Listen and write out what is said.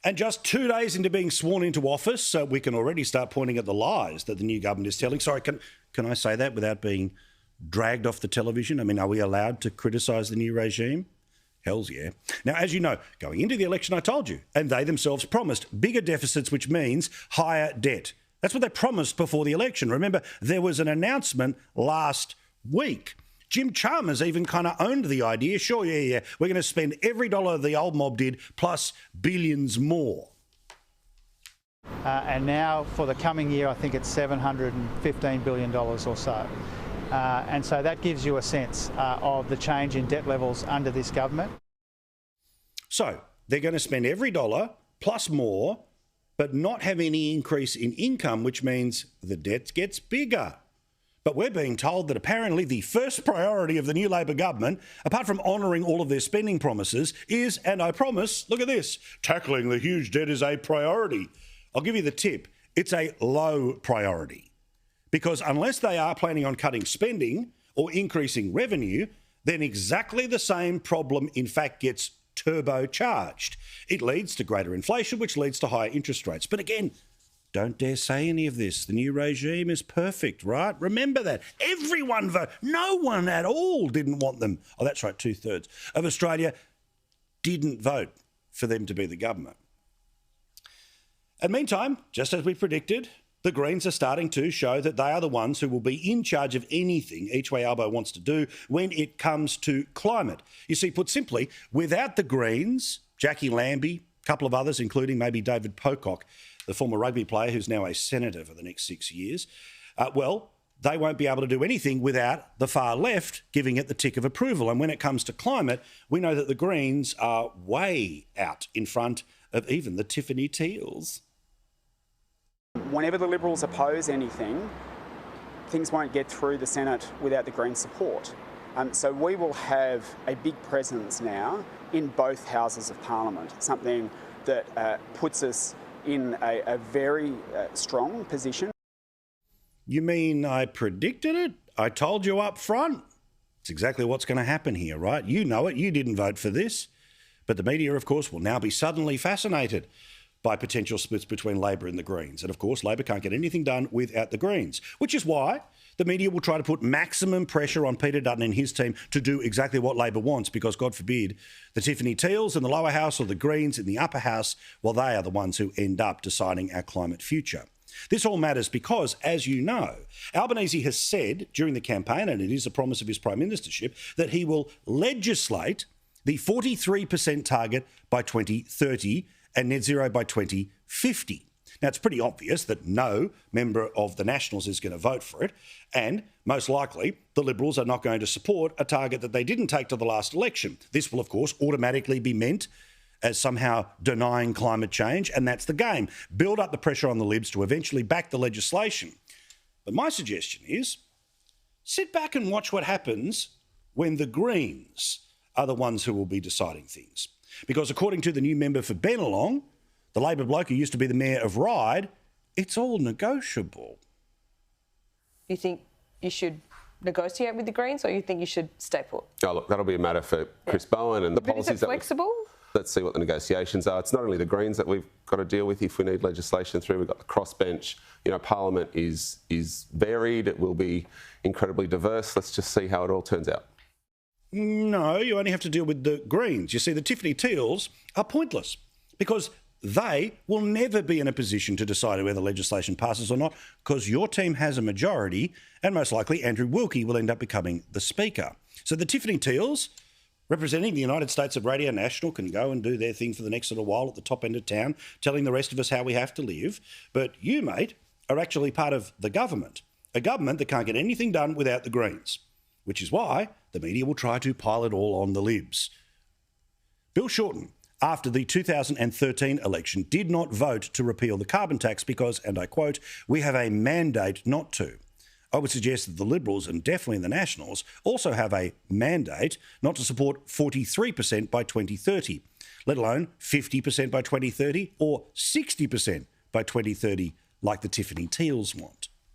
And just 2 days into being sworn into office, we can already start pointing at the lies that the new government is telling. Sorry, can I say that without being dragged off the television? I mean, are we allowed to criticise the new regime? Hells yeah. Now, as you know, going into the election, I told you, and they themselves promised bigger deficits, which means higher debt. That's what they promised before the election. Remember, there was an announcement last week. Jim Chalmers even kind of owned the idea. Sure, yeah, we're going to spend every dollar the old mob did plus billions more. And now for the coming year, I think it's $715 billion or so. And so that gives you a sense of the change in debt levels under this government. So they're going to spend every dollar plus more, but not have any increase in income, which means the debt gets bigger. But we're being told that apparently the first priority of the new Labor government, apart from honouring all of their spending promises, is, and I promise, look at this, tackling the huge debt is a priority. I'll give you the tip. It's a low priority. Because unless they are planning on cutting spending or increasing revenue, then exactly the same problem, in fact, gets turbocharged. It leads to greater inflation, which leads to higher interest rates. But again, don't dare say any of this. The new regime is perfect, right? Remember that. Everyone voted. No one at all didn't want them. Oh, that's right, 2/3 of Australia didn't vote for them to be the government. And meantime, just as we predicted, the Greens are starting to show that they are the ones who will be in charge of anything each way Albo wants to do when it comes to climate. You see, put simply, without the Greens, Jackie Lambie, a couple of others, including maybe David Pocock, the former rugby player who's now a senator for the next 6 years, they won't be able to do anything without the far left giving it the tick of approval. And when it comes to climate, we know that the Greens are way out in front of even the Tiffany teals. Whenever the Liberals oppose anything, things won't get through the Senate without the Greens' support. So we will have a big presence now in both houses of Parliament, something that puts us in a very strong position. You mean I predicted it? I told you up front? It's exactly what's going to happen here, right? You know it. You didn't vote for this. But the media, of course, will now be suddenly fascinated by potential splits between Labor and the Greens. And of course, Labor can't get anything done without the Greens, which is why the media will try to put maximum pressure on Peter Dutton and his team to do exactly what Labor wants, because God forbid the Tiffany teals in the lower house or the Greens in the upper house, well, they are the ones who end up deciding our climate future. This all matters because, as you know, Albanese has said during the campaign, and it is a promise of his prime ministership, that he will legislate the 43% target by 2030 and net zero by 2050. Now, it's pretty obvious that no member of the Nationals is going to vote for it, and most likely the Liberals are not going to support a target that they didn't take to the last election. This will, of course, automatically be meant as somehow denying climate change, and that's the game. Build up the pressure on the Libs to eventually back the legislation. But my suggestion is sit back and watch what happens when the Greens are the ones who will be deciding things. Because according to the new member for Bennelong, the Labor bloke who used to be the mayor of Ryde, it's all negotiable. You think you should negotiate with the Greens, or you think you should stay put? Oh, look, that'll be a matter for Chris Bowen and the but policies. Is it flexible? Let's see what the negotiations are. It's not only the Greens that we've got to deal with if we need legislation through. We've got the crossbench. You know, Parliament is varied. It will be incredibly diverse. Let's just see how it all turns out. No, you only have to deal with the Greens. You see, the Tiffany teals are pointless because they will never be in a position to decide whether legislation passes or not, because your team has a majority and most likely Andrew Wilkie will end up becoming the Speaker. So the Tiffany teals, representing the United States of Radio National, can go and do their thing for the next little while at the top end of town, telling the rest of us how we have to live. But you, mate, are actually part of the government, a government that can't get anything done without the Greens, which is why the media will try to pile it all on the Libs. Bill Shorten, after the 2013 election, did not vote to repeal the carbon tax because, and I quote, "we have a mandate not to." I would suggest that the Liberals, and definitely the Nationals, also have a mandate not to support 43% by 2030, let alone 50% by 2030 or 60% by 2030 like the Tiffany teals want.